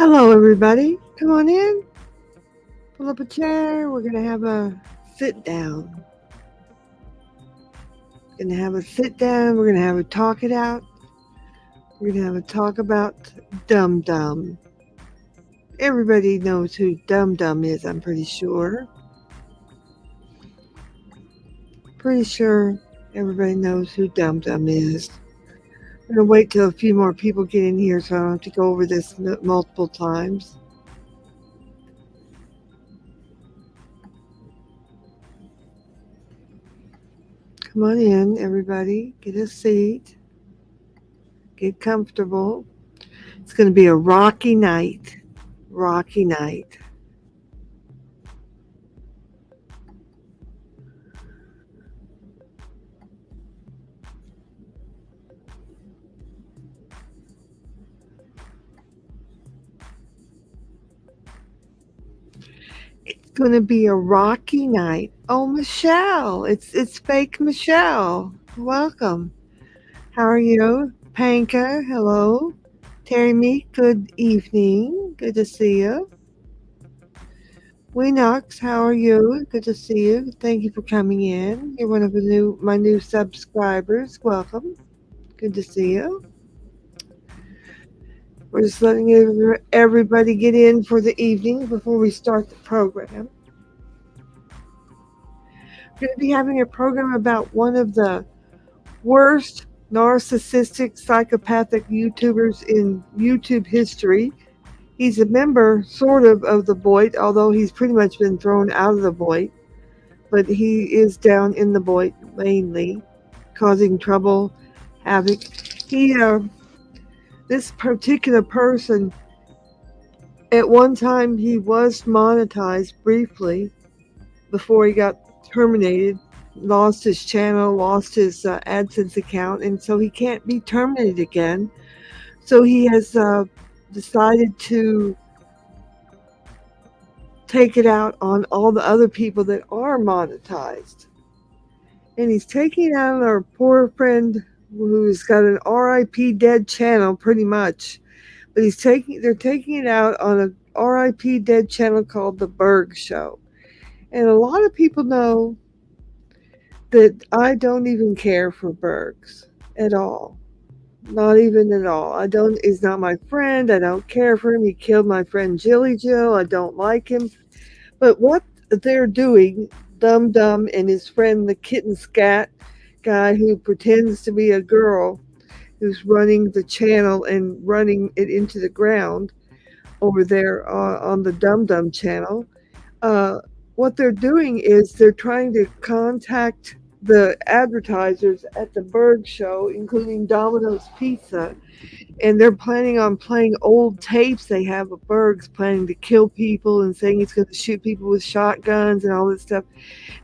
Hello, everybody. Come on in. Pull up a chair. We're going to have a sit down. We're going to have a sit down. We're going to have a talk it out. We're going to have a talk about Dum Dum. Everybody knows who Dum Dum is, I'm pretty sure. Pretty sure everybody knows who Dum Dum is. I'm going to wait till a few more people get in here so I don't have to go over this multiple times. Come on in, everybody. Get a seat. Get comfortable. It's going to be a rocky night. Rocky night. It's going to be a rocky night. Oh, Michelle. It's fake Michelle. Welcome. How are you? Panka, hello. Terry Meek, good evening. Good to see you. Weenox, how are you? Good to see you. Thank you for coming in. You're one of my new subscribers. Welcome. Good to see you. We're just letting everybody get in for the evening before we start the program. We're going to be having a program about one of the worst narcissistic psychopathic YouTubers in YouTube history. He's a member, sort of the Void, although he's pretty much been thrown out of the Void. But he is down in the Void mainly, causing trouble, havoc. This particular person, at one time he was monetized briefly before he got terminated, lost his channel, lost his AdSense account, and so he can't be terminated again. So he has decided to take it out on all the other people that are monetized. And he's taking it out on our poor friend who's got an RIP dead channel pretty much. But they're taking it out on a RIP dead channel called The Berg Show. And a lot of people know that I don't even care for Bergs at all. Not even at all. He's not my friend. I don't care for him. He killed my friend Jilly Jill. I don't like him. But what they're doing, Dum Dum and his friend, the kitten scat guy who pretends to be a girl who's running the channel and running it into the ground over there on the Dum Dum channel. What they're doing is they're trying to contact the advertisers at the Berg Show, including Domino's Pizza, and they're planning on playing old tapes they have of Berg's planning to kill people and saying he's going to shoot people with shotguns and all this stuff,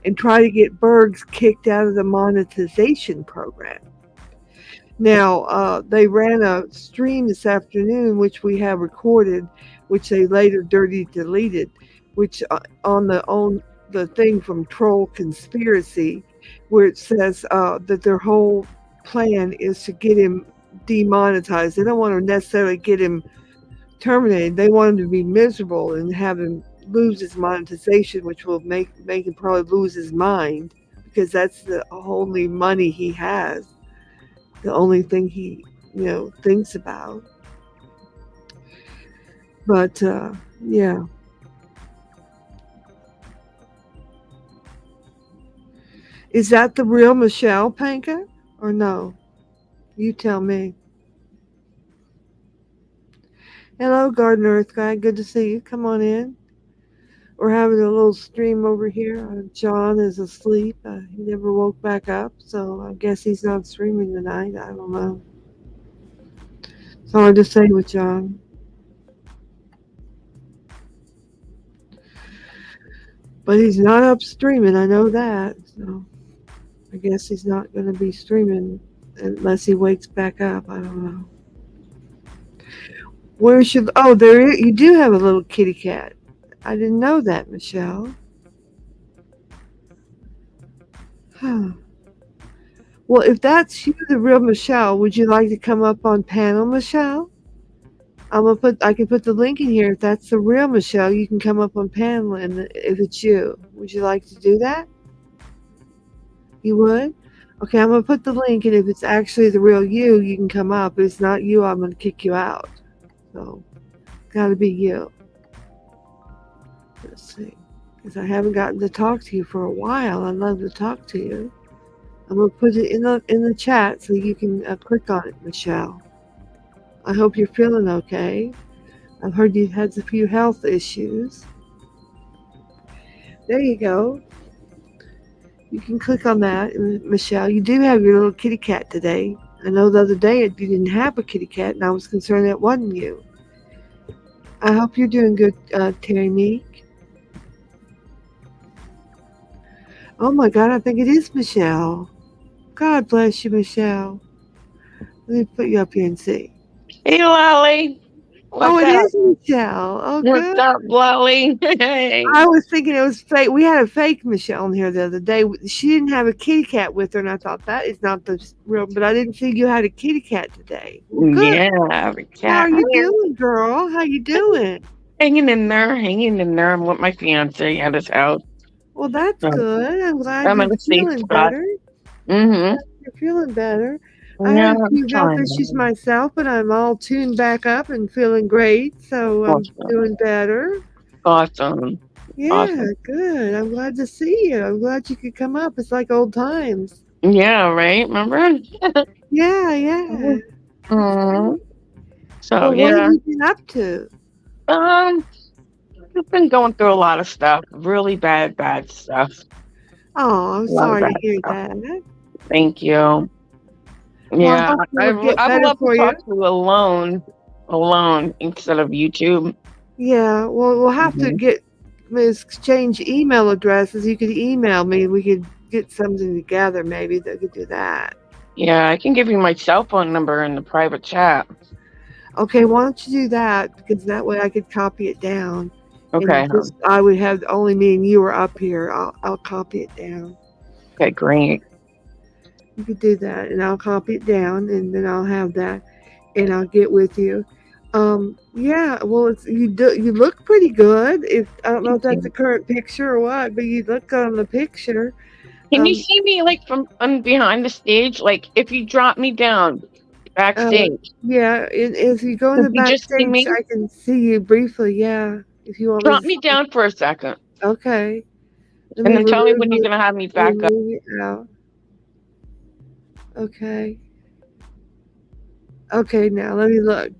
and try to get Berg's kicked out of the monetization program. Now, they ran a stream this afternoon, which we have recorded, which they later dirty deleted, which on the thing from Troll Conspiracy, where it says that their whole plan is to get him demonetized. They don't want to necessarily get him terminated. They want him to be miserable and have him lose his monetization, which will make him probably lose his mind, because that's the only money he has, the only thing he thinks about. But yeah. Is that the real Michelle, Panka, or no? You tell me. Hello, Garden Earth Guy. Good to see you. Come on in. We're having a little stream over here. John is asleep. He never woke back up, so I guess he's not streaming tonight. I don't know. It's hard to say with John. But he's not up streaming. I know that. So I guess he's not going to be streaming unless he wakes back up. I don't know. There you do have a little kitty cat. I didn't know that, Michelle. Huh. Well, if that's you, the real Michelle, would you like to come up on panel, Michelle? I can put the link in here. If that's the real Michelle, you can come up on panel, and if it's you, would you like to do that? You would? Okay, I'm gonna put the link, and if it's actually the real you, you can come up. If it's not you, I'm gonna kick you out. So, gotta be you. Let's see. Because I haven't gotten to talk to you for a while. I'd love to talk to you. I'm gonna put it in the chat so you can click on it, Michelle. I hope you're feeling okay. I've heard you've had a few health issues. There you go. You can click on that, Michelle. You do have your little kitty cat today. I know the other day you didn't have a kitty cat, and I was concerned it wasn't you. I hope you're doing good, Terry Meek. Oh my God, I think it is Michelle. God bless you, Michelle. Let me put you up here and see. Hey, Lolly. Oh, What's it up? is Michelle. Oh, What's good. up, Lolly? Hey. I was thinking it was fake. We had a fake Michelle in here the other day. She didn't have a kitty cat with her, and I thought that is not the real. But I didn't see you had a kitty cat today. Well, good. Yeah, I have a How cat. are you doing, girl? How you doing? Hanging in there, hanging in there. I'm with my fiance at his house. Well, that's So good. I'm glad I'm you're in a safe feeling spot. better. Mm-hmm. You're feeling better. I Yeah, had a I'm few health issues trying. myself, but I'm all tuned back up and feeling great. So I'm Awesome. doing better. Awesome. Yeah, Awesome. good. I'm glad to see you. I'm glad you could come up. It's like old times. Yeah, right? Remember? Yeah, yeah. That's Mm-hmm. great. So, Well, what have yeah. you been up to? Um, I've been going through a lot of stuff. Really bad, bad stuff. Oh, I'm A lot of sorry bad to hear stuff. that. Thank you. Well, I Yeah, hope it'll get I'd better love to for you. talk to you alone instead of YouTube. Yeah, well, we'll have to Hmm. exchange email addresses. You could email me. We could get something together. Maybe that could do that. Yeah, I can give you my cell phone number in the private chat. Okay, why don't you do that? Because that way I could copy it down, and Okay, just I would have only me and you are up here. I'll copy it down. okay, great. You could do that, and I'll copy it down, and then I'll have that, and I'll get with you. Yeah. Well, you look pretty good. If I don't know Thank if that's a you. current picture or what, but you look good on the picture. Can you Um, see me like from behind the stage? Like if you drop me down uh, backstage, yeah. And if you go in could the you just see backstage, me? I can see you briefly. Yeah. If you want me Drop to. me down for a second, Okay. Let and me then tell me when you're remove. gonna have me Let me back up. move it out. Okay. Okay. Now let me look.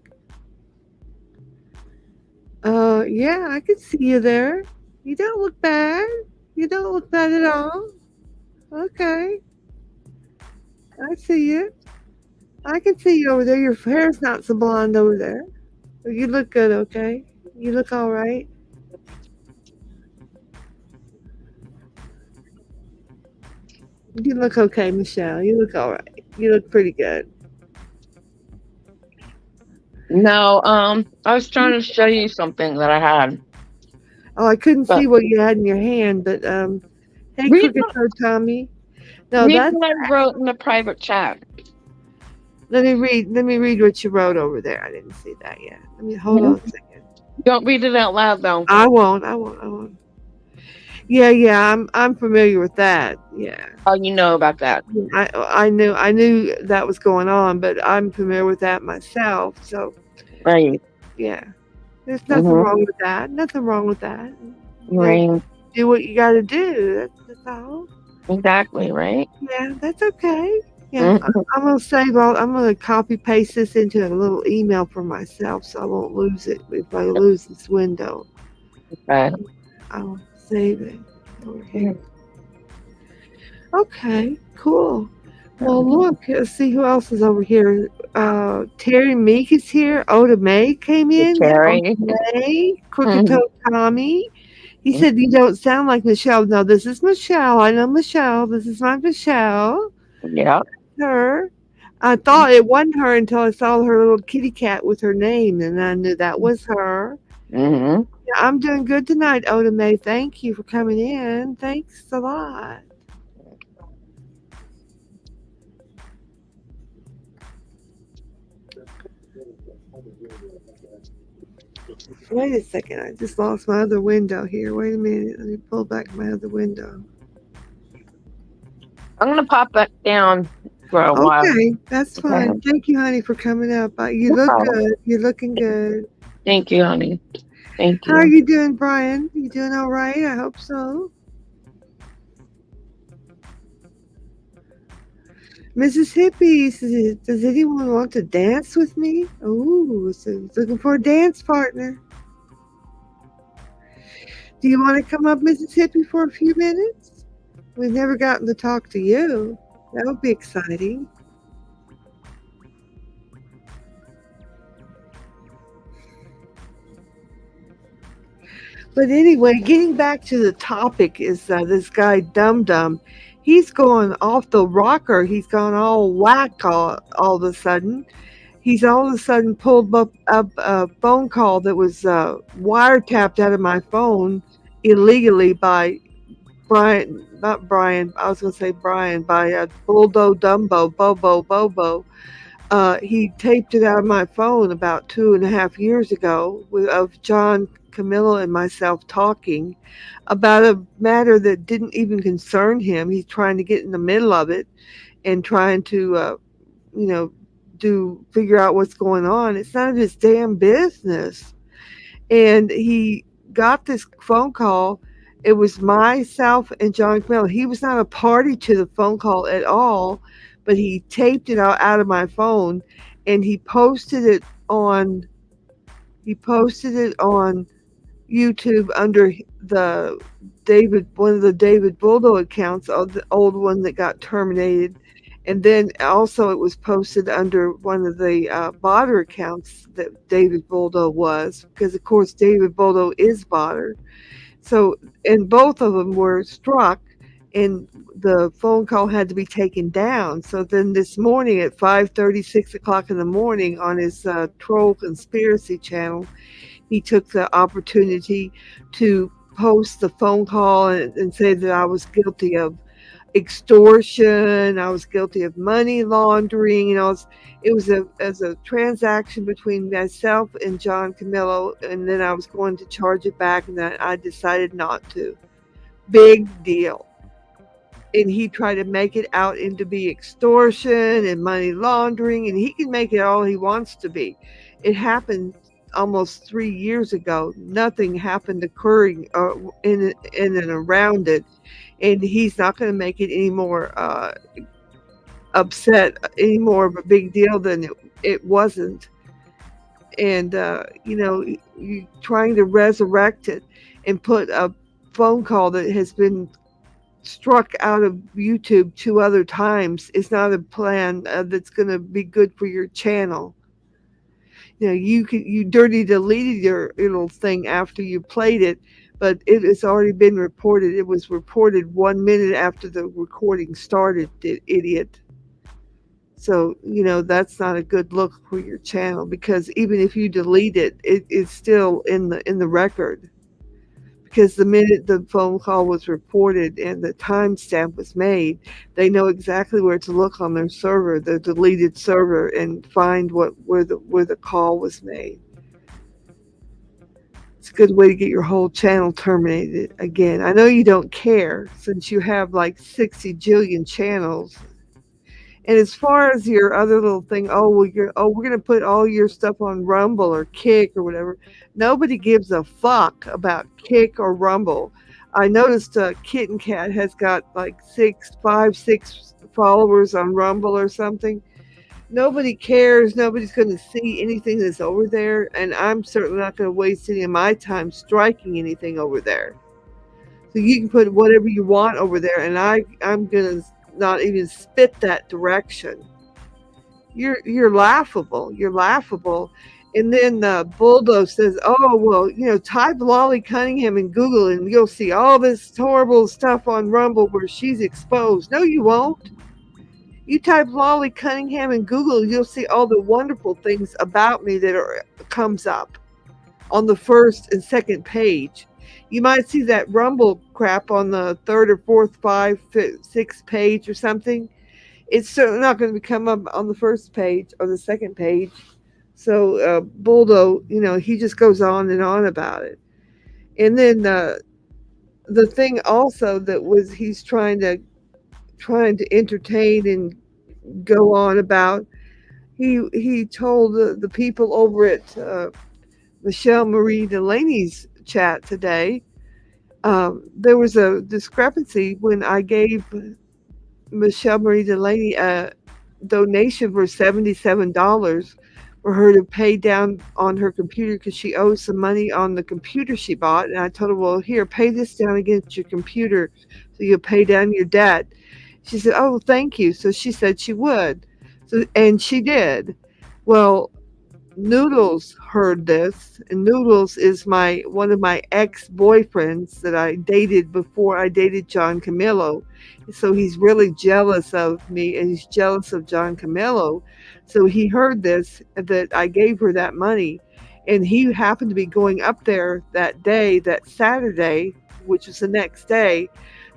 Yeah, I can see you there. You don't look bad. You don't look bad at all. Okay. I see you. I can see you over there. Your hair's not so blonde over there. But you look good, okay? You look all right. You look okay, Michelle. You look all right. You look pretty good. No, I was trying to show you something that I had, Oh, I couldn't but see what you had in your hand, but hey, read Crooked Toe Tommy. No, read that's what I wrote in the private chat. let me read. Let me read what you wrote over there. I didn't see that yet. Let me hold on Mhm. a second. Don't read it out loud though. I won't. I won't. I won't. Yeah, yeah. I'm familiar with that. Yeah. Oh, you know about that. I knew that was going on, but I'm familiar with that myself. So Right. yeah, there's nothing Mm-hmm. wrong with that. Nothing wrong with that. That Right. do what you got to do. That's all. Exactly. Right. Yeah, that's okay. Yeah, Mm-hmm. I'm gonna save all. I'm gonna copy paste this into a little email for myself, so I won't lose it if I lose this window. Okay. I'll save it over here. Okay, cool. Well, look, let's see who else is over here. Terry Meek is here. Oda May came in. Oda Cherry. May, Crooked Mhm. Toe Tommy. He said, "You don't sound like Michelle." No, this is Michelle. I know Michelle. This is my Michelle. Yeah. Her. I thought it wasn't her until I saw her little kitty cat with her name, and I knew that was her. Mm-hmm. Yeah, I'm doing good tonight, Oda May. Thank you for coming in. Thanks a lot. Wait a second. I just lost my other window here. Wait a minute. Let me pull back my other window. I'm gonna pop back down for a while. Okay, that's Okay. fine. Thank you, honey, for coming up. You No look problem. good. You're looking good. Thank you, honey. Thank How are you. you doing, Brian? You doing all right? I hope so. Mrs. Hippie says, does anyone want to dance with me? Oh, so he's looking for a dance partner. Do you want to come up, Mrs. Hippie, for a few minutes? We've never gotten to talk to you. That would be exciting. But anyway, getting back to the topic is this guy Dum Dum. He's going off the rocker. He's gone all whack all of a sudden. He's all of a sudden pulled up a phone call that was wiretapped out of my phone illegally by Brian, not Brian, I was going to say Brian, by Buldo Dumbo, Bobo Bobo. He taped it out of my phone about 2.5 years ago of John Camillo and myself talking about a matter that didn't even concern him. He's trying to get in the middle of it and trying to, you know, do figure out what's going on. It's none of his damn business. And he got this phone call. It was myself and John Camillo. He was not a party to the phone call at all, but he taped it out of my phone and on he posted it on YouTube under the one of the David Buldo accounts, the old one that got terminated. And then also it was posted under one of the botter accounts that David Buldo was, because of course David Buldo is botter. So, and both of them were struck, and the phone call had to be taken down. So then this morning at 5:30, 6 o'clock in the morning on his troll conspiracy channel, he took the opportunity to post the phone call and say that I was guilty of extortion, I was guilty of money laundering. It was as a transaction between myself and John Camillo, and then I was going to charge it back, and then I decided not to. Big deal. And he tried to make it out into be extortion and money laundering, and he can make it all he wants to be. It happened almost 3 years ago. Nothing happened occurring in and around it, and he's not going to make it any more upset, any more of a big deal than it wasn't. And you trying to resurrect it and put a phone call that has been struck out of YouTube 2 other times is not a plan that's going to be good for your channel. You dirty deleted your little thing after you played it, but it has already been reported. It was reported 1 minute after the recording started, idiot. So that's not a good look for your channel, because even if you delete it, it's still in the record, because the minute the phone call was reported and the timestamp was made, they know exactly where to look on their server, the deleted server, and find where the call was made. It's a good way to get your whole channel terminated again. I know you don't care, since you have like 60 jillion channels. And as far as your other little thing, we're gonna put all your stuff on Rumble or Kick or whatever. Nobody gives a fuck about Kick or Rumble. I noticed Kitten Cat has got like 6 followers on Rumble or something. Nobody cares. Nobody's going to see anything that's over there, and I'm certainly not going to waste any of my time striking anything over there. So you can put whatever you want over there, and I'm going to not even spit that direction. You're laughable. You're laughable. And then Bulldo says, "Oh well, type Lolly Cunningham in Google, and you'll see all this horrible stuff on Rumble where she's exposed." No, you won't. You type Lolly Cunningham in Google, you'll see all the wonderful things about me that comes up on the first and second page. You might see that Rumble crap on the third or fourth, sixth page or something. It's certainly not going to come up on the first page or the second page. So Buldo, he just goes on and on about it. And then the thing also that was he's trying to entertain and go on about. He told the people over at Michelle Marie Delaney's chat today. There was a discrepancy when I gave Michelle Marie Delaney a donation for $77 for her to pay down on her computer because she owes some money on the computer she bought. And I told her, well, here, pay this down against your computer so you'll pay down your debt. She said, oh, thank you. So she said she would. So, and she did. Well, Noodles heard this, and Noodles is my one of my ex-boyfriends that I dated before I dated John Camillo. So he's really jealous of me and he's jealous of John Camillo. So he heard this that I gave her that money, and he happened to be going up there that day, that Saturday, which was the next day.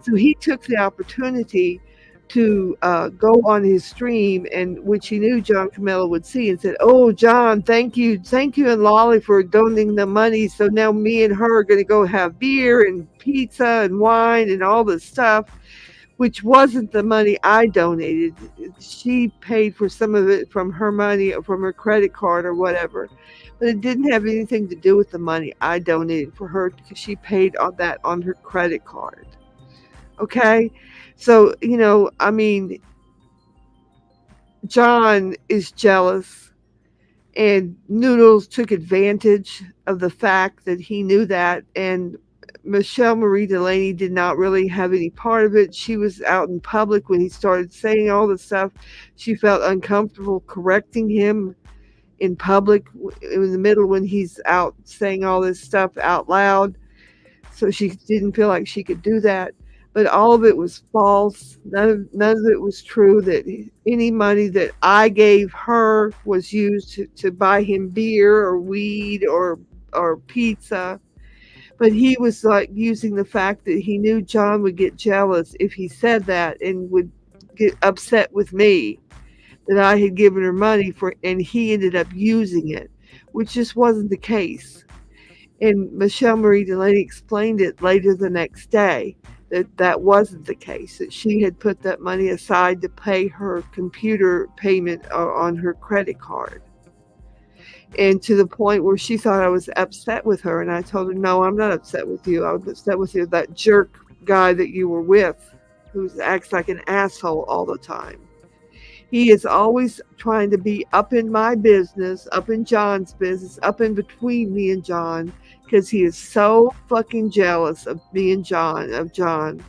So he took the opportunity to go on his stream, and which he knew John Camillo would see, and said, "Oh, John, thank you, and Lolly for donating the money. So now me and her are going to go have beer and pizza and wine and all this stuff." Which wasn't the money I donated. She paid for some of it from her money or from her credit card or whatever. But it didn't have anything to do with the money I donated for her because she paid on that on her credit card. Okay? So, I mean, John is jealous, and Noodles took advantage of the fact that he knew that, and Michelle Marie Delaney did not really have any part of it. She was out in public when he started saying all this stuff. She felt uncomfortable correcting him in public in the middle when he's out saying all this stuff out loud. So she didn't feel like she could do that. But all of it was false. None of it was true. That any money that I gave her was used to buy him beer or weed or pizza. But he was like using the fact that he knew John would get jealous if he said that and would get upset with me that I had given her money for, and he ended up using it, which just wasn't the case. And Michelle Marie Delaney explained it later the next day that that wasn't the case, that she had put that money aside to pay her computer payment on her credit card. And to the point where she thought I was upset with her. And I told her, no, I'm not upset with you. I was upset with you, that jerk guy that you were with who acts like an asshole all the time. He is always trying to be up in my business, up in John's business, up in between me and John, because he is so fucking jealous of me and John, of John,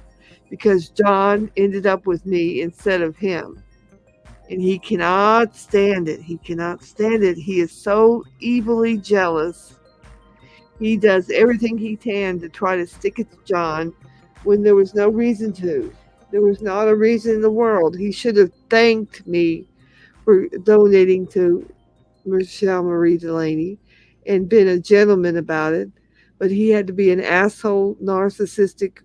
because John ended up with me instead of him. And he cannot stand it. He cannot stand it. He is so evilly jealous. He does everything he can to try to stick it to John when there was no reason to. There was not a reason in the world. He should have thanked me for donating to Michelle Marie Delaney and been a gentleman about it. But he had to be an asshole, narcissistic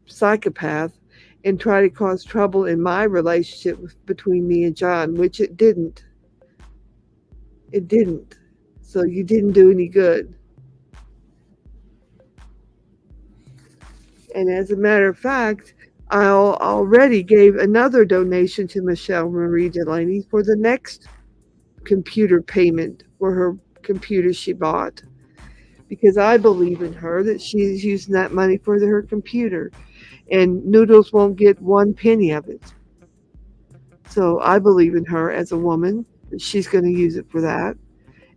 psychopath and try to cause trouble in my relationship between me and John, which it didn't. It didn't. So you didn't do any good. And as a matter of fact, I already gave another donation to Michelle Marie Delaney for the next computer payment for her computer she bought because I believe in her that she's using that money for her computer, and Noodles won't get one penny of it. So I believe in her as a woman that she's going to use it for that,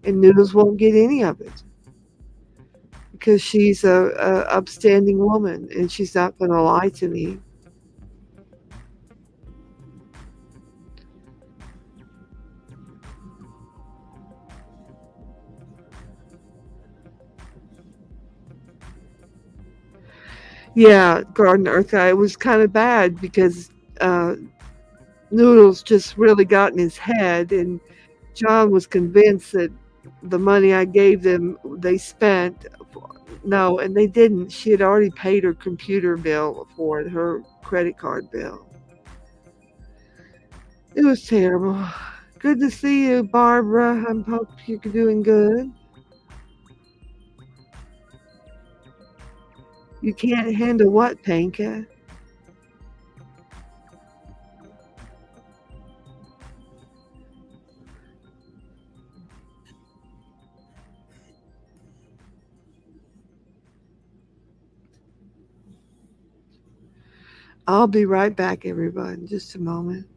and Noodles won't get any of it because she's a upstanding woman and she's not going to lie to me. Yeah, Garden Earth guy, it was kind of bad because Noodles just really got in his head, and John was convinced that the money I gave them, they spent. No, and they didn't. She had already paid her computer bill for it, her credit card bill. It was terrible. Good to see you, Barbara. I hope you're doing good. You can't handle what, Panka? I'll be right back, everyone. Just a moment.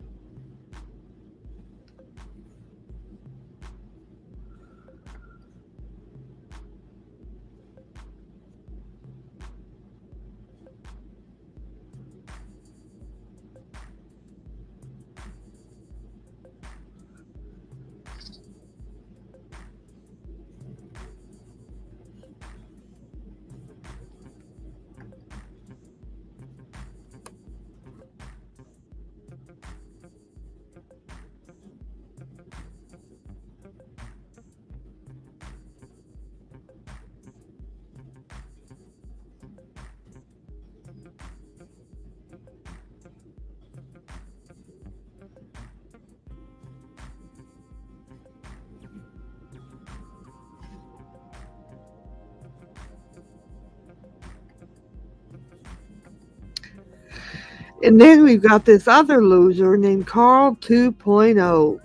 And then we've got this other loser named Carl 2.0.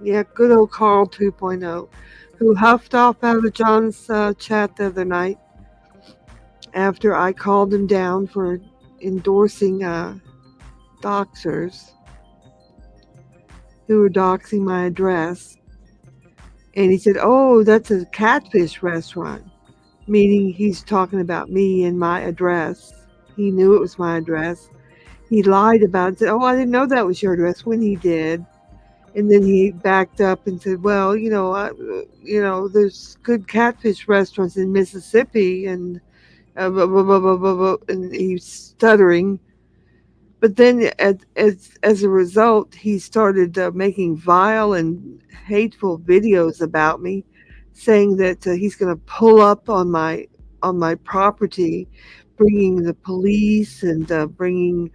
Yeah, good old Carl 2.0, who huffed off out of John's chat the other night after I called him down for endorsing doxers who were doxing my address. And he said, "Oh, that's a catfish restaurant," meaning he's talking about me and my address. He knew it was my address. He lied about it. Said, "Oh, I didn't know that was your address," when he did. And then he backed up and said, "Well, there's good catfish restaurants in Mississippi," and blah, blah, blah, blah, blah, blah, and he's stuttering. But then, as a result, he started making vile and hateful videos about me, saying that he's going to pull up on my property, bringing the police and bringing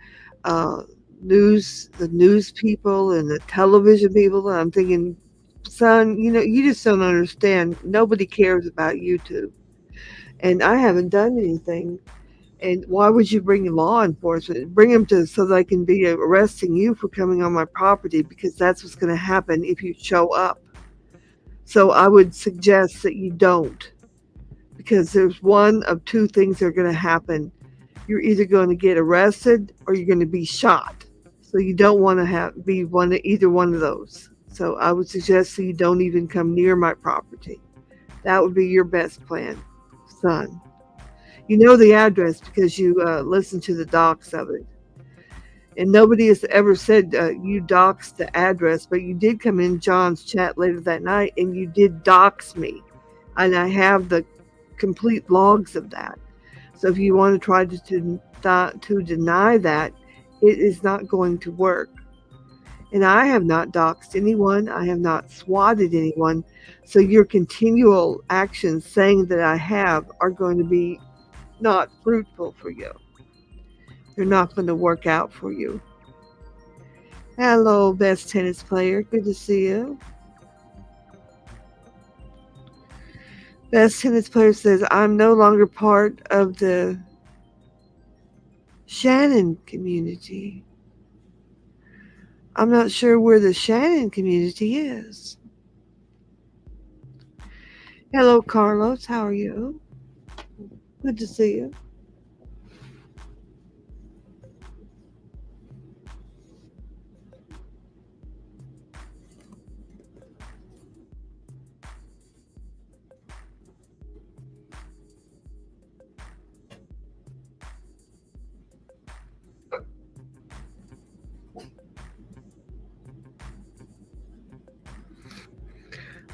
uh, the news people and the television people. And I'm thinking, son, you just don't understand. Nobody cares about YouTube, and I haven't done anything. And why would you bring law enforcement? Bring them to so they can be arresting you for coming on my property, because that's what's going to happen if you show up. So I would suggest that you don't, because there's one of two things that are going to happen. You're either going to get arrested or you're going to be shot. So you don't want to be either one of those. So I would suggest that you don't even come near my property. That would be your best plan, son. You know the address because you listened to the docs of it. And nobody has ever said you doxed the address, but you did come in John's chat later that night and you did dox me. And I have the complete logs of that. So if you want to try to deny that, it is not going to work. And I have not doxed anyone. I have not swatted anyone. So your continual actions saying that I have are going to be not fruitful for you. They're not going to work out for you. Hello, best tennis player. Good to see you. Best tennis player says, "I'm no longer part of the Shannon community." I'm not sure where the Shannon community is. Hello, Carlos. How are you? Good to see you.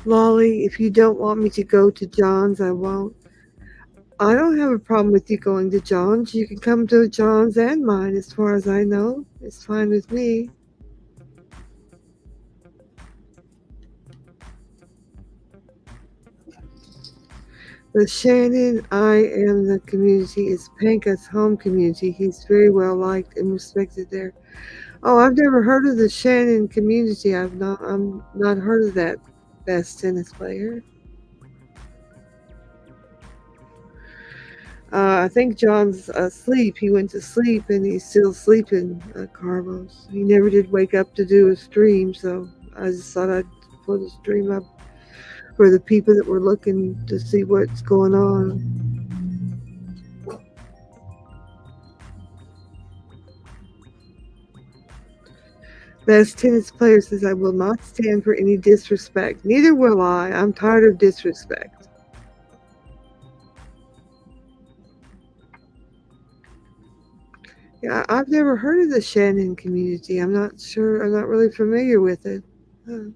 Lolly, if you don't want me to go to John's, I won't. I don't have a problem with you going to John's. You can come to John's and mine, as far as I know. It's fine with me. The Shannon I am the community is Panka's home community. He's very well liked and respected there. Oh, I've never heard of the Shannon community. I'm not heard of that best tennis player. I think John's asleep. He went to sleep and he's still sleeping, Carlos. He never did wake up to do a stream, so I just thought I'd put a stream up for the people that were looking to see what's going on. Best tennis player says, I will not stand for any disrespect. Neither will I. I'm tired of disrespect. Yeah, I've never heard of the Shannon community. I'm not sure. I'm not really familiar with it. Huh.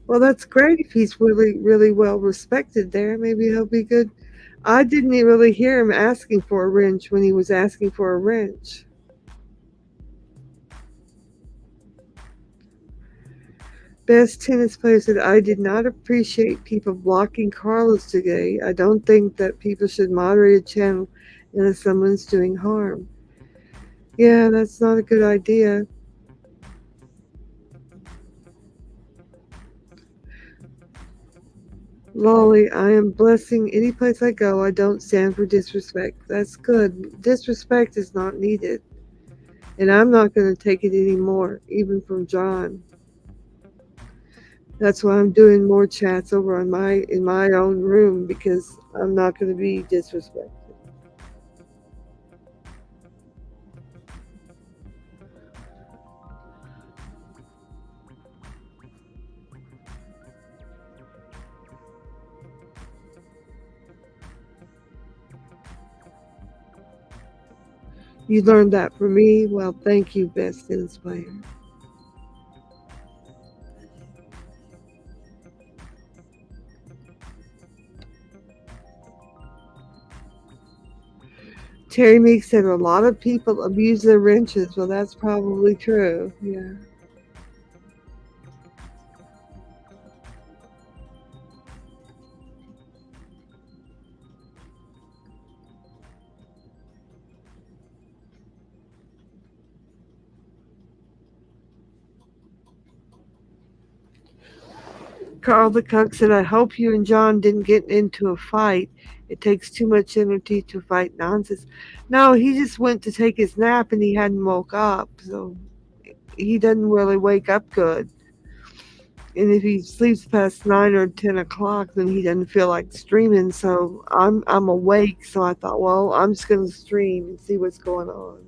Well, that's great if he's really, really well respected there. Maybe he'll be good. I didn't really hear him asking for a wrench when he was asking for a wrench. Best tennis player said, I did not appreciate people blocking Carlos today. I don't think that people should moderate a channel unless someone's doing harm. Yeah, that's not a good idea. Lolly, I am blessing any place I go. I don't stand for disrespect. That's good. Disrespect is not needed. And I'm not going to take it anymore, even from John. That's why I'm doing more chats over on my in my own room because I'm not going to be disrespected. You learned that from me. Well, thank you, best tennis player. Terry Meek said a lot of people abuse their wrenches. Well, that's probably true. Yeah. Carl the Cook said, I hope you and John didn't get into a fight. It takes too much energy to fight nonsense. No, he just went to take his nap and he hadn't woke up. So he doesn't really wake up good. And if he sleeps past 9 or 10 o'clock, then he doesn't feel like streaming. So I'm awake. So I thought, well, I'm just gonna stream and see what's going on.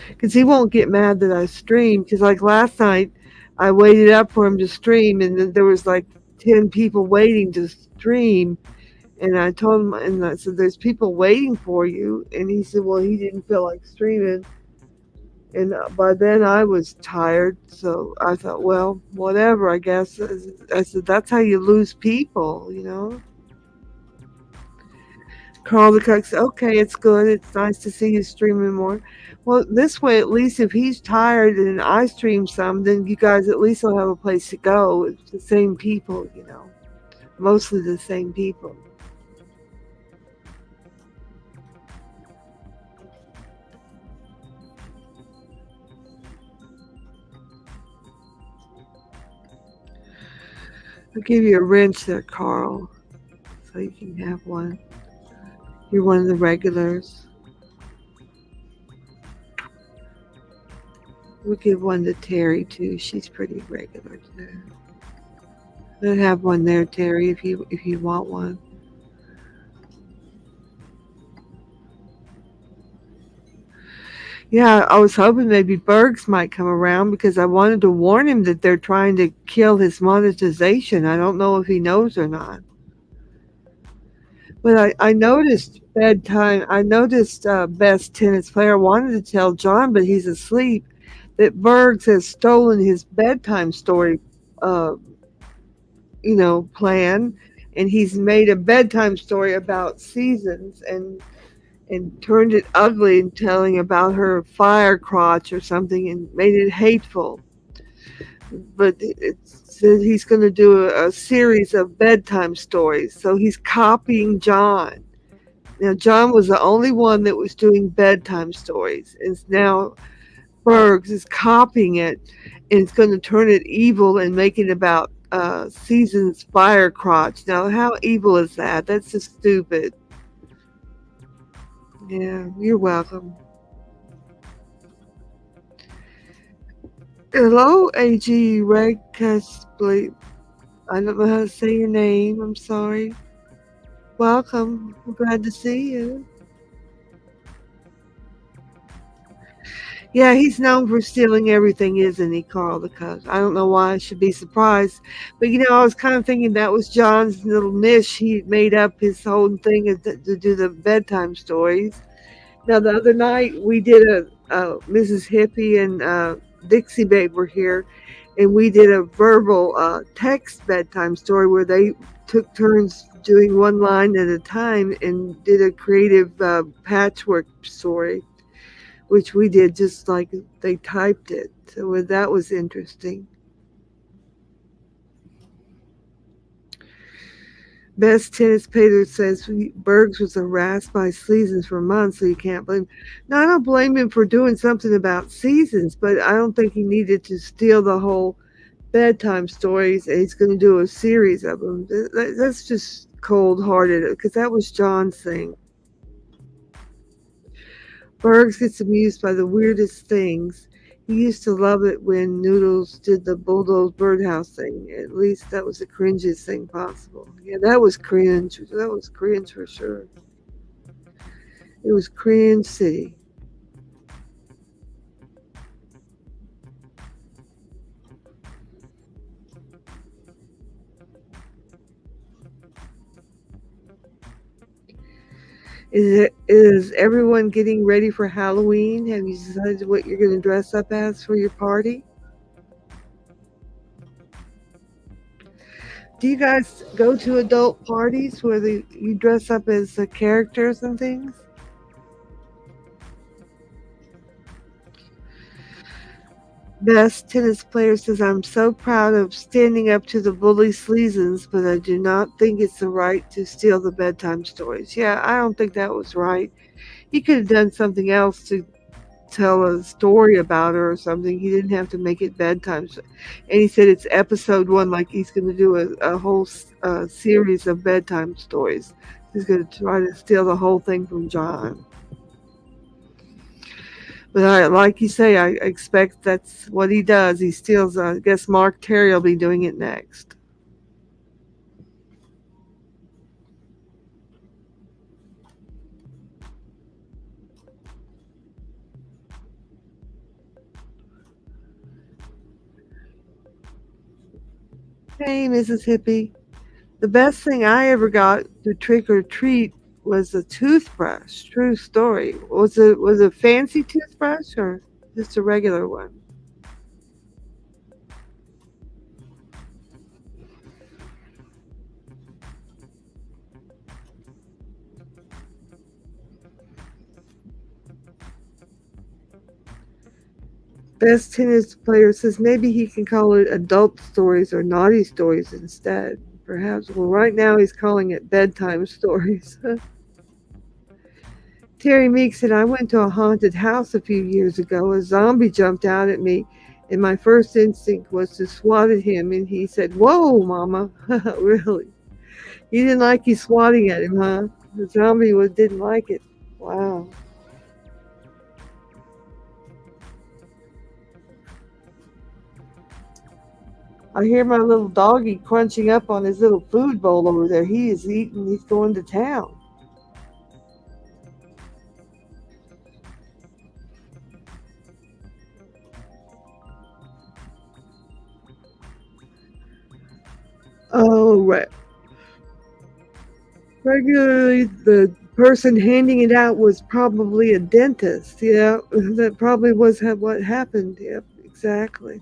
Because he won't get mad that I stream. Because like last night, I waited up for him to stream, and then there was like 10 people waiting to stream. And I told him, and I said, "There's people waiting for you." And he said, "Well, he didn't feel like streaming." And by then I was tired, so I thought, well, whatever, I guess. I said, that's how you lose people, you know? Carl the Cook said, okay, it's good. It's nice to see you streaming more. Well, this way, at least if he's tired and I stream some, then you guys at least will have a place to go. It's the same people, you know, mostly the same people. I'll give you a wrench there, Carl, so you can have one. You're one of the regulars. We'll give one to Terry too. She's pretty regular too. We'll have one there, Terry, if you want one. Yeah, I was hoping maybe Bergs might come around because I wanted to warn him that they're trying to kill his monetization. I don't know if he knows or not. But I noticed bedtime. I noticed best tennis player wanted to tell John, but he's asleep. That Bergs has stolen his bedtime story, uh, plan, and he's made a bedtime story about seasons and turned it ugly and telling about her fire crotch or something and made it hateful. But it says he's going to do a series of bedtime stories. So he's copying John. Now, John was the only one that was doing bedtime stories. And now Bergs is copying it and it's going to turn it evil and make it about Season's fire crotch. Now, how evil is that? That's just stupid. Yeah, you're welcome. Hello, AG Red Cuspley. I don't know how to say your name. I'm sorry. Welcome. I'm glad to see you. Yeah, he's known for stealing everything, isn't he, Carl the Cuss? I don't know why I should be surprised. But, I was kind of thinking that was John's little niche. He made up his whole thing to do the bedtime stories. Now, the other night, we did Mrs. Hippie and Dixie Babe were here, and we did a verbal text bedtime story where they took turns doing one line at a time and did a creative patchwork story, which we did just like they typed it. So that was interesting. Best tennis player says Bergs was harassed by seasons for months, so you can't blame. Now, I don't blame him for doing something about seasons, but I don't think he needed to steal the whole bedtime stories and he's going to do a series of them. That's just cold hearted because that was John's thing. Bergs gets amused by the weirdest things. He used to love it when Noodles did the bulldoze birdhouse thing. At least that was the cringiest thing possible. Yeah, that was cringe. That was cringe for sure. It was cringe city. Is everyone getting ready for Halloween? Have you decided what you're going to dress up as for your party? Do you guys go to adult parties where you dress up as characters and things? Best tennis player says, I'm so proud of standing up to the bully sleazens, but I do not think it's the right to steal the bedtime stories. Yeah, I don't think that was right. He could have done something else to tell a story about her or something. He didn't have to make it bedtime. And he said it's episode one, like he's going to do a whole series of bedtime stories. He's going to try to steal the whole thing from John. But like you say, I expect that's what he does. He steals. I guess Mark Terry will be doing it next. Hey, Mrs. Hippie. The best thing I ever got to trick or treat was a toothbrush. True story. Was it a fancy toothbrush or just a regular one? Best tennis player says maybe he can call it adult stories or naughty stories instead. Perhaps. Well, right now he's calling it bedtime stories. Terry Meek said, I went to a haunted house a few years ago. A zombie jumped out at me, and my first instinct was to swat at him. And he said, Whoa, Mama. Really? You didn't like you swatting at him, huh? The zombie didn't like it. Wow. I hear my little doggy crunching up on his little food bowl over there. He is eating. He's going to town. Oh, right. Regularly, the person handing it out was probably a dentist. Yeah, that probably was what happened. Yep, exactly.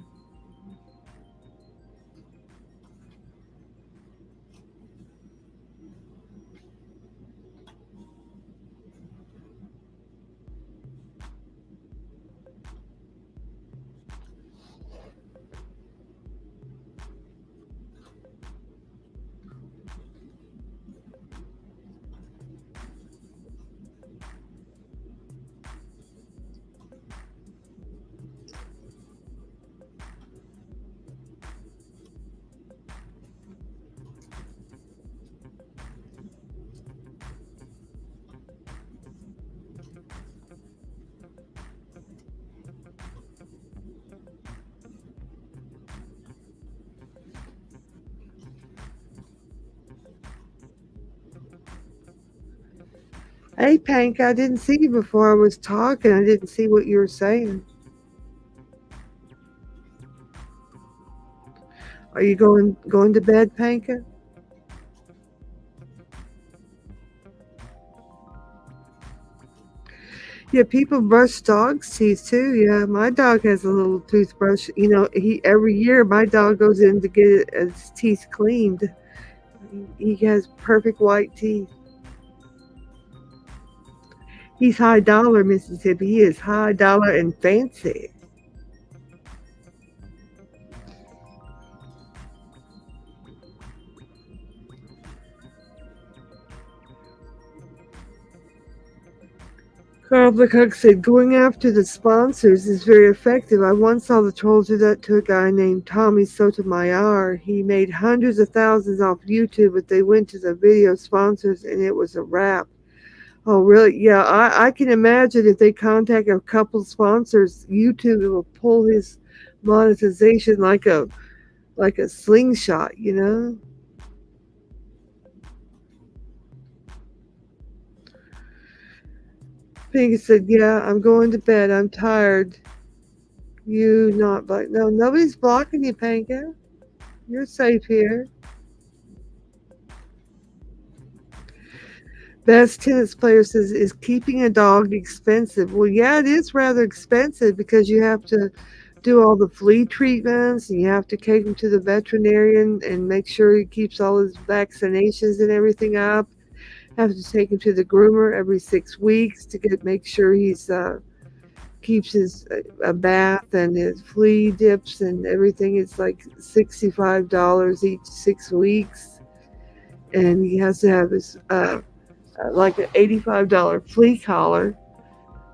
Hey, Pank, I didn't see you before I was talking. I didn't see what you were saying. Are you going to bed, Panka? Yeah, people brush dogs' teeth too. Yeah, my dog has a little toothbrush. You know, he every year my dog goes in to get his teeth cleaned. He has perfect white teeth. He's high dollar, Mississippi. He is high dollar and fancy. Carl the Cook said, going after the sponsors is very effective. I once saw the trolls do that to a guy named Tommy Sotomayor. He made hundreds of thousands off YouTube, but they went to the video sponsors and it was a wrap. Oh, really? Yeah, I can imagine if they contact a couple sponsors, YouTube will pull his monetization like a slingshot, you know? Pink said, yeah, I'm going to bed. I'm tired. You not block. No, nobody's blocking you, Panka. You're safe here. Best tennis player says, is keeping a dog expensive? Well, yeah, it is rather expensive because you have to do all the flea treatments and you have to take him to the veterinarian and make sure he keeps all his vaccinations and everything up. Have to take him to the groomer every 6 weeks to make sure he's keeps his a bath and his flea dips and everything. It's like $65 each 6 weeks, and he has to have his like an $85 flea collar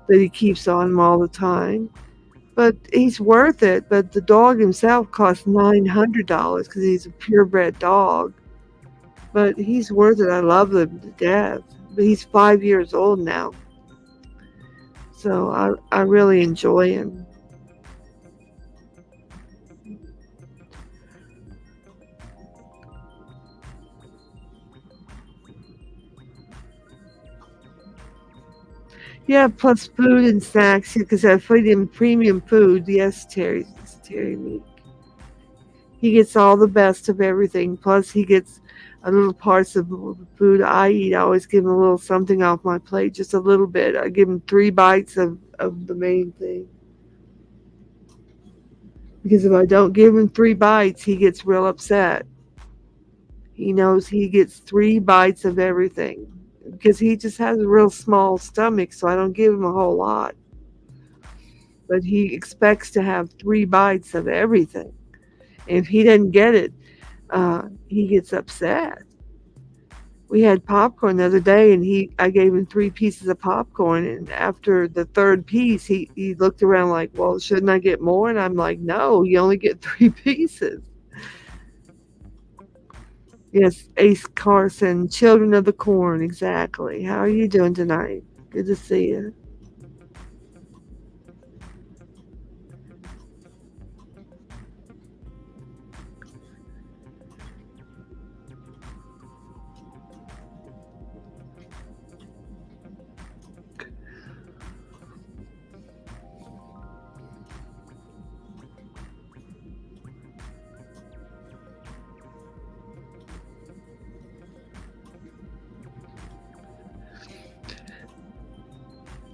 that he keeps on him all the time. But he's worth it. But the dog himself costs $900 because he's a purebred dog. But he's worth it. I love him to death. But he's 5 years old now, so I really enjoy him. Yeah, plus food and snacks because I feed him premium food. Yes, Terry Meek. He gets all the best of everything. Plus, he gets a little parts of the food I eat. I always give him a little something off my plate, just a little bit. I give him 3 bites of the main thing. Because if I don't give him 3 bites, he gets real upset. He knows he gets 3 bites of everything because he just has a real small stomach, so I don't give him a whole lot. But he expects to have 3 bites of everything. If he doesn't get it, he gets upset. We had popcorn the other day, and I gave him 3 pieces of popcorn, and after the third piece, he looked around like, well, shouldn't I get more? And I'm like, no, you only get 3 pieces. Yes, Ace Carson, Children of the Corn, exactly. How are you doing tonight? Good to see you.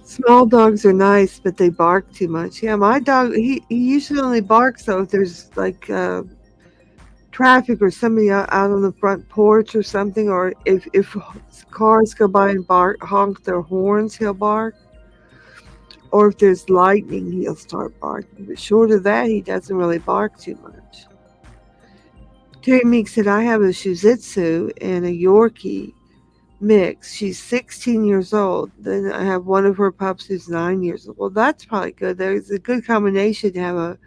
Small dogs are nice, but they bark too much. Yeah, my dog, he usually only barks though if there's like traffic or somebody out on the front porch or something, or if cars go by and bark, honk their horns, he'll bark. Or if there's lightning, he'll start barking. But short of that, he doesn't really bark too much. Terry Meek said, I have a Shih Tzu and a Yorkie mix. She's 16 years old. Then I have one of her pups who's 9 years old. Well, that's probably good. There's a good combination to have a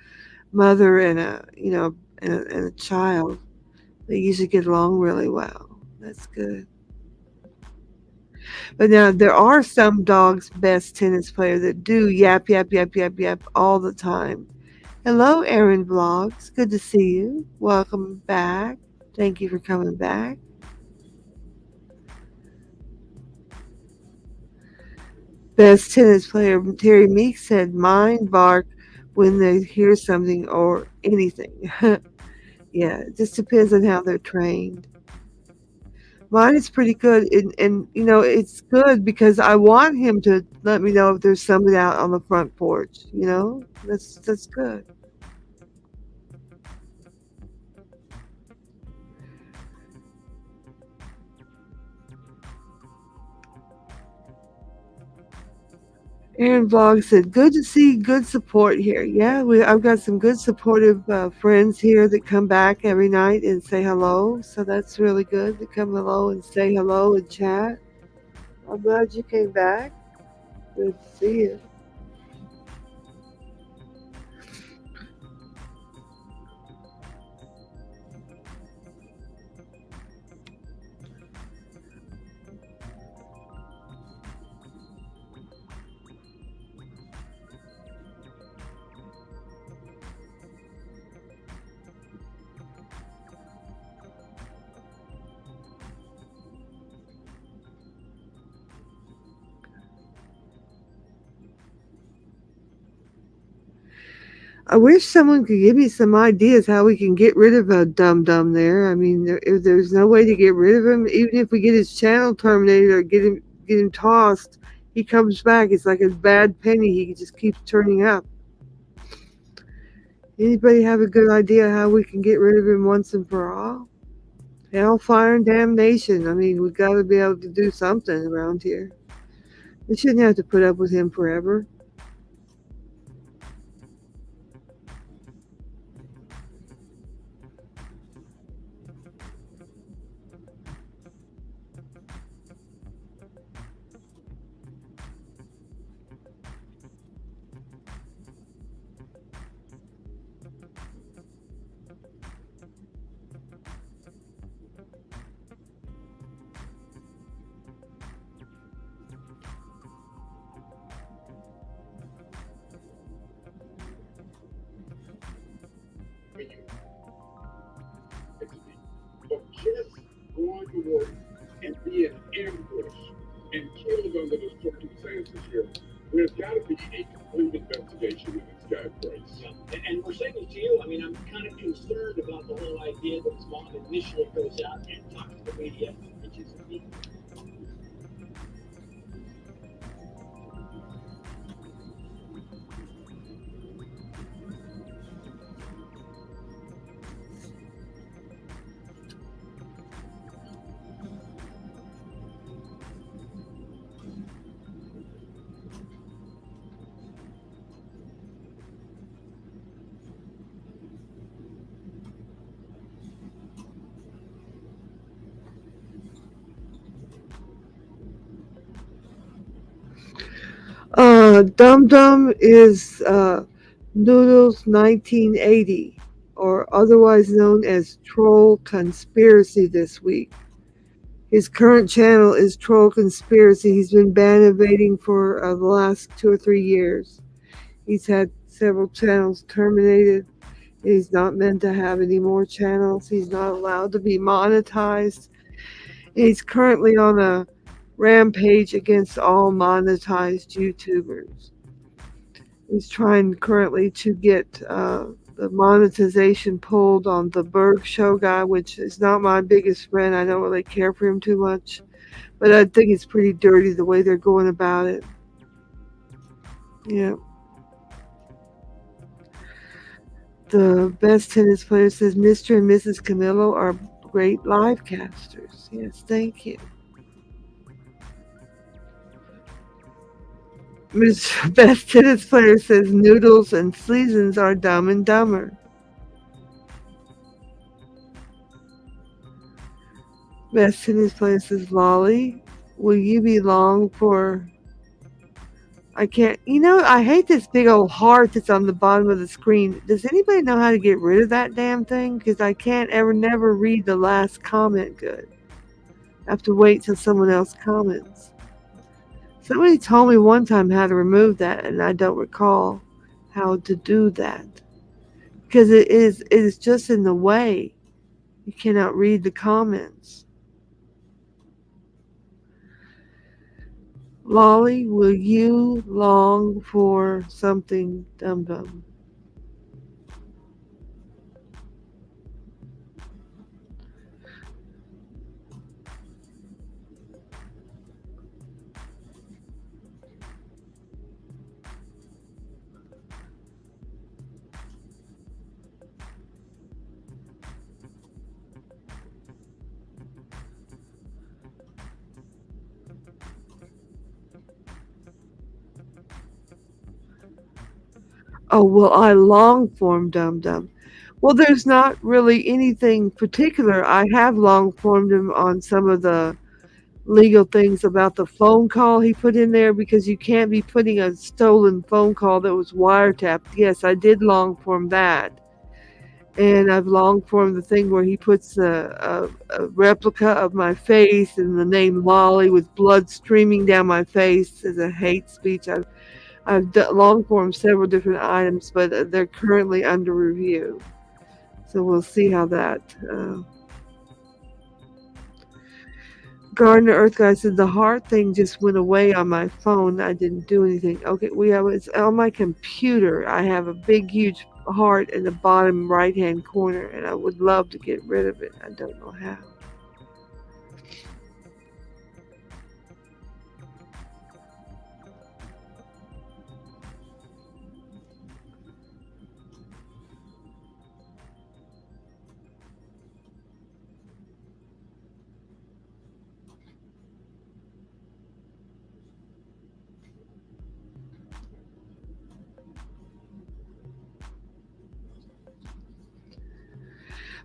mother and and a child. They usually get along really well. That's good. But now there are some dogs, best tennis player, that do yap, yap, yap, yap, yap all the time. Hello, Aaron Vlogs. Good to see you. Welcome back. Thank you for coming back. Best tennis player Terry Meeks said mind bark when they hear something or anything. Yeah, it just depends on how they're trained. Mine is pretty good, and it's good because I want him to let me know if there's somebody out on the front porch. That's good. Aaron Vlog said, "Good to see good support here." Yeah, I've got some good supportive friends here that come back every night and say hello. So that's really good to come hello and say hello and chat. I'm glad you came back. Good to see you. I wish someone could give me some ideas how we can get rid of a dum dum there. I mean, if there's no way to get rid of him, even if we get his channel terminated or get him tossed, he comes back. It's like a bad penny. He just keeps turning up. Anybody have a good idea how we can get rid of him once and for all? Hellfire and damnation. I mean, we got to be able to do something around here. We shouldn't have to put up with him forever. Dum Dum is Noodles 1980, or otherwise known as Troll Conspiracy this week. His current channel is Troll Conspiracy. He's been ban evading for the last 2 or 3 years. He's had several channels terminated. He's not meant to have any more channels. He's not allowed to be monetized. And he's currently on a rampage against all monetized YouTubers. He's trying currently to get the monetization pulled on the Berg Show guy, which is not my biggest friend. I don't really care for him too much, but I think it's pretty dirty the way they're going about it. Yeah. The best tennis player says Mr. and Mrs. Camillo are great live casters. Yes, thank you. Mr. Best tennis player says Noodles and Seasons are dumb and dumber. Best tennis player says Lolly, will you be long for I can't. I hate this big old heart that's on the bottom of the screen. Does anybody know how to get rid of that damn thing? Because I can't ever, never read the last comment good. I have to wait till someone else comments. Somebody told me one time how to remove that, and I don't recall how to do that. Because it is just in the way. You cannot read the comments. Lolly, will you long for something, Dum Dum? Oh, will I long form, Dum Dum? Well, there's not really anything particular. I have long formed him on some of the legal things about the phone call he put in there because you can't be putting a stolen phone call that was wiretapped. Yes, I did long form that. And I've long formed the thing where he puts a replica of my face and the name Lolly with blood streaming down my face as a hate speech. I've long formed several different items, but they're currently under review. So we'll see how that. Gardner Earth Guy said the heart thing just went away on my phone. I didn't do anything. Okay, it's on my computer. I have a big, huge heart in the bottom right hand corner, and I would love to get rid of it. I don't know how.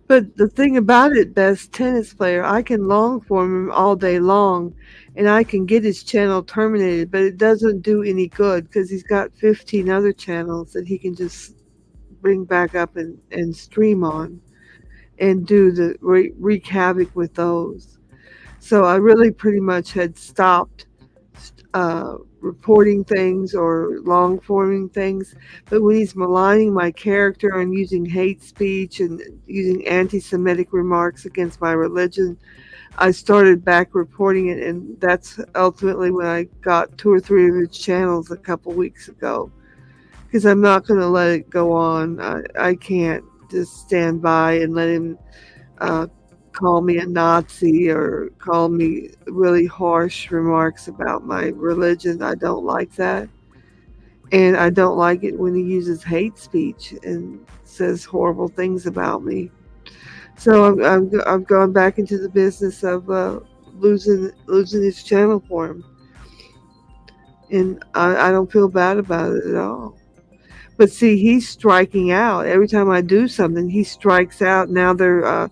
But the thing about it, best tennis player, I can long form him all day long, and I can get his channel terminated, but it doesn't do any good because he's got 15 other channels that he can just bring back up and stream on and do the wreak havoc with those. So I really pretty much had stopped reporting things or long forming things. But when he's maligning my character and using hate speech and using anti Semitic remarks against my religion, I started back reporting it. And that's ultimately when I got two or three of his channels a couple weeks ago. Because I'm not going to let it go on. I can't just stand by and let him uh, call me a Nazi or call me really harsh remarks about my religion. I don't like that. And I don't like it when he uses hate speech and says horrible things about me. So I've gone back into the business of losing his channel for him. And I don't feel bad about it at all. But see, he's striking out. Every time I do something, he strikes out. Now they're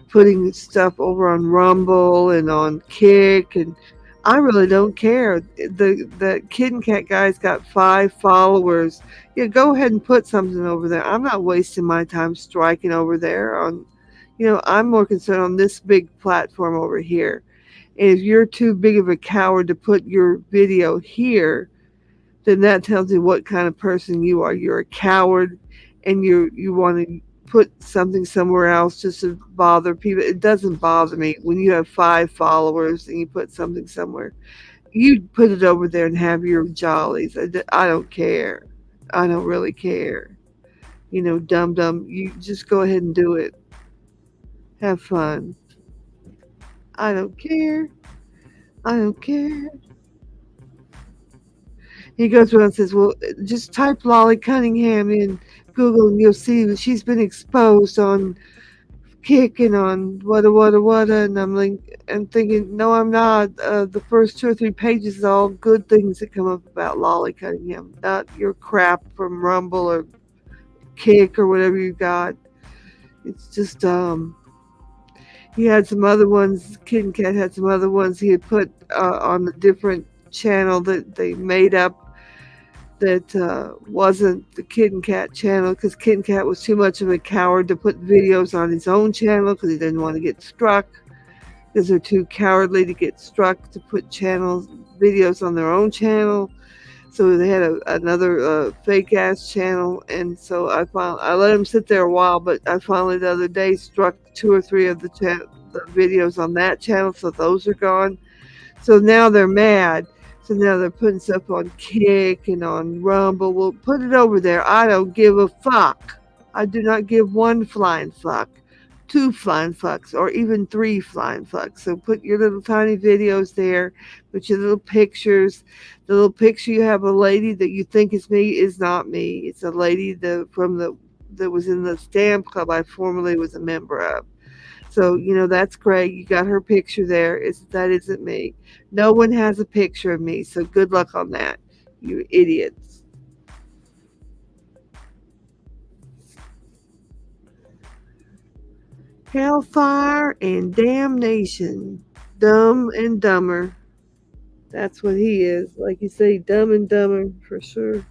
putting stuff over on Rumble and on Kick, and I really don't care. The Kid and Cat guy's got 5 followers. Yeah, go ahead and put something over there. I'm not wasting my time striking over there on. I'm more concerned on this big platform over here. And if you're too big of a coward to put your video here, then that tells you what kind of person you are. You're a coward, and you want to put something somewhere else just to bother people. It doesn't bother me when you have 5 followers and you put something somewhere. You put it over there and have your jollies. I don't care. I don't really care. Dum dum. You just go ahead and do it. Have fun. I don't care. I don't care. He goes around and says, "Well, just type Lolly Cunningham in Google and you'll see that she's been exposed on Kick and on what." And I'm thinking, no, I'm not. The first 2 or 3 pages is all good things that come up about Lolly Cunningham, not your crap from Rumble or Kick or whatever you got. It's just he had some other ones. Kid and Cat had some other ones he had put on a different channel that they made up that wasn't the Kid and Cat channel because Kid and Cat was too much of a coward to put videos on his own channel because he didn't want to get struck because they're too cowardly to get struck to put videos on their own channel. So they had another fake ass channel, and so I let him sit there a while, but I finally the other day struck 2 or 3 of the videos on that channel, so those are gone. So now they're mad. So now they're putting stuff on Kick and on Rumble. Well, put it over there. I don't give a fuck. I do not give one flying fuck, two flying fucks, or even three flying fucks. So put your little tiny videos there, put your little pictures. The little picture you have a lady that you think is me is not me. It's a lady that was in the stamp club I formerly was a member of. So, that's great. You got her picture there. That isn't me. No one has a picture of me. So good luck on that, you idiots. Hellfire and Damnation. Dumb and Dumber. That's what he is. Like you say, Dumb and Dumber for sure.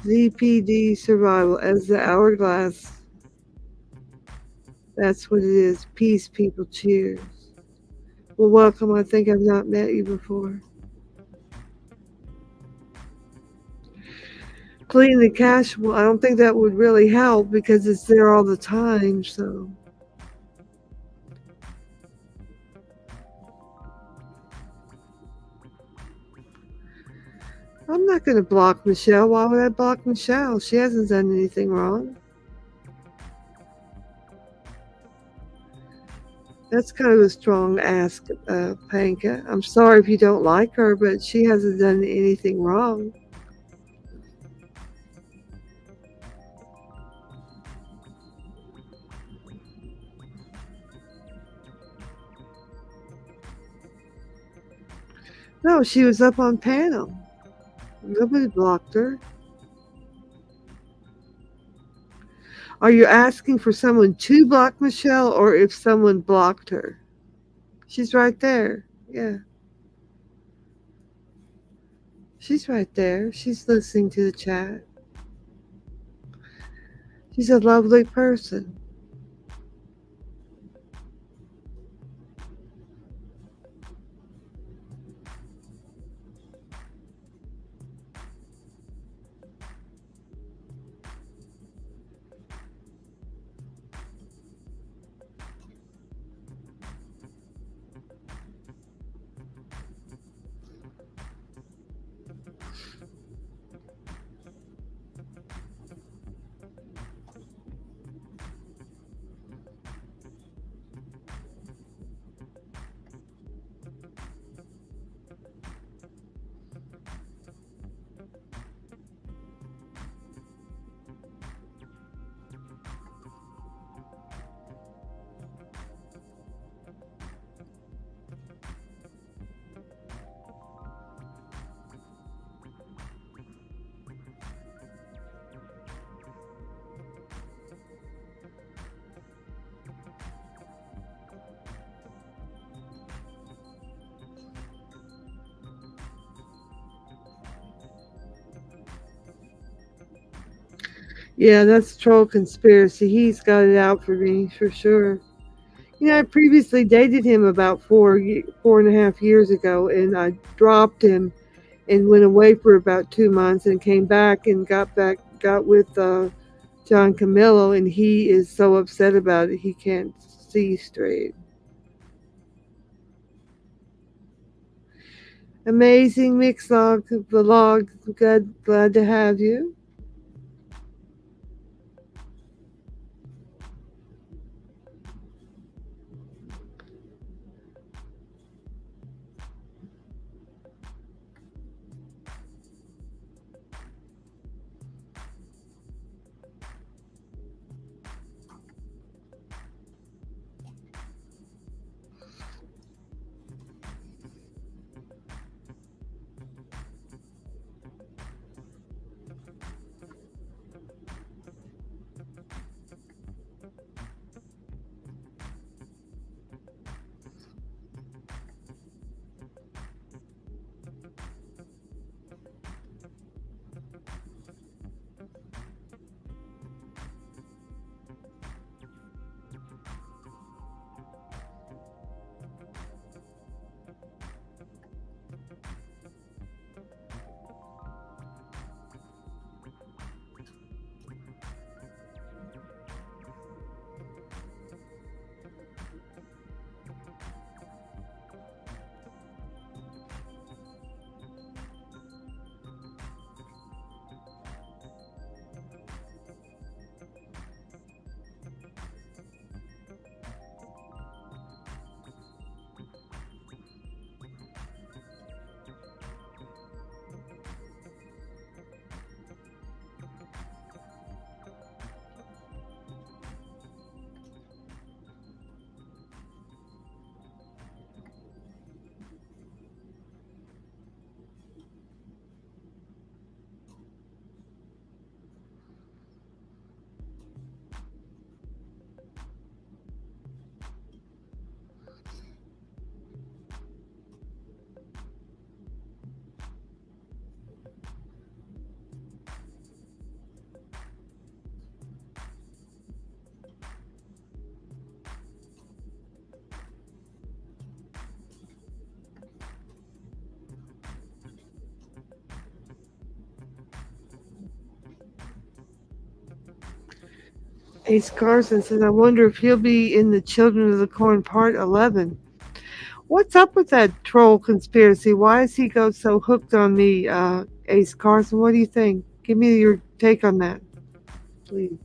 ZPD Survival as the hourglass. That's what it is. Peace, people. Cheers. Well, welcome. I think I've not met you before. Clean the cache, well, I don't think that would really help because it's there all the time. So I'm not going to block Michelle. Why would I block Michelle? She hasn't done anything wrong. That's kind of a strong ask, Panka. I'm sorry if you don't like her, but she hasn't done anything wrong. No, she was up on panel. Nobody blocked her. Are you asking for someone to block Michelle or if someone blocked her? She's right there. Yeah. She's right there. She's listening to the chat. She's a lovely person. Yeah, that's troll conspiracy. He's got it out for me for sure. I previously dated him about 4.5 years ago, and I dropped him and went away for about 2 months and came back and got with John Camillo, and he is so upset about it he can't see straight. Amazing mix vlog. Glad to have you. Ace Carson says, I wonder if he'll be in the Children of the Corn Part 11. What's up with that troll conspiracy? Why is he go so hooked on me, Ace Carson? What do you think? Give me your take on that, please.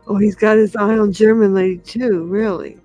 Oh, he's got his eye on German lady too, really.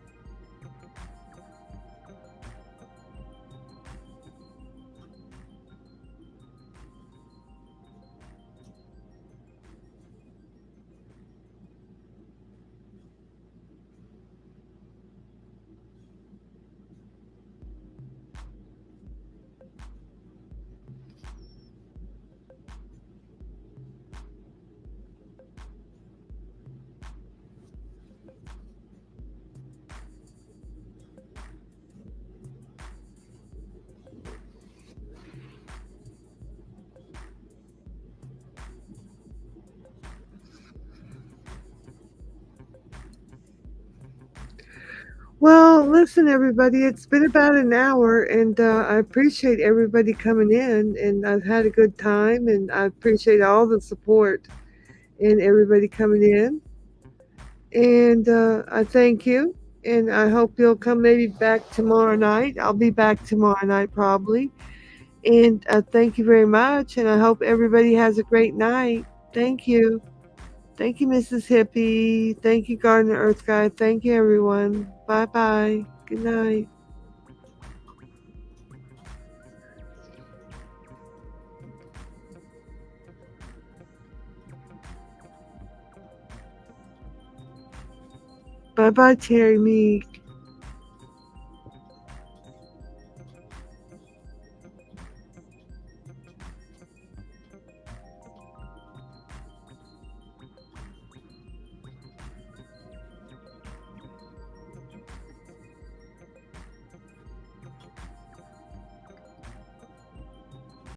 Well, listen, everybody, it's been about an hour, and I appreciate everybody coming in, and I've had a good time, and I appreciate all the support and everybody coming in. And I thank you, and I hope you'll come maybe back tomorrow night. I'll be back tomorrow night probably. And thank you very much, and I hope everybody has a great night. Thank you. Thank you, Mrs. Hippie. Thank you, Gardener Earth Guy. Thank you, everyone. Bye bye. Good night. Bye bye, Terry Meek.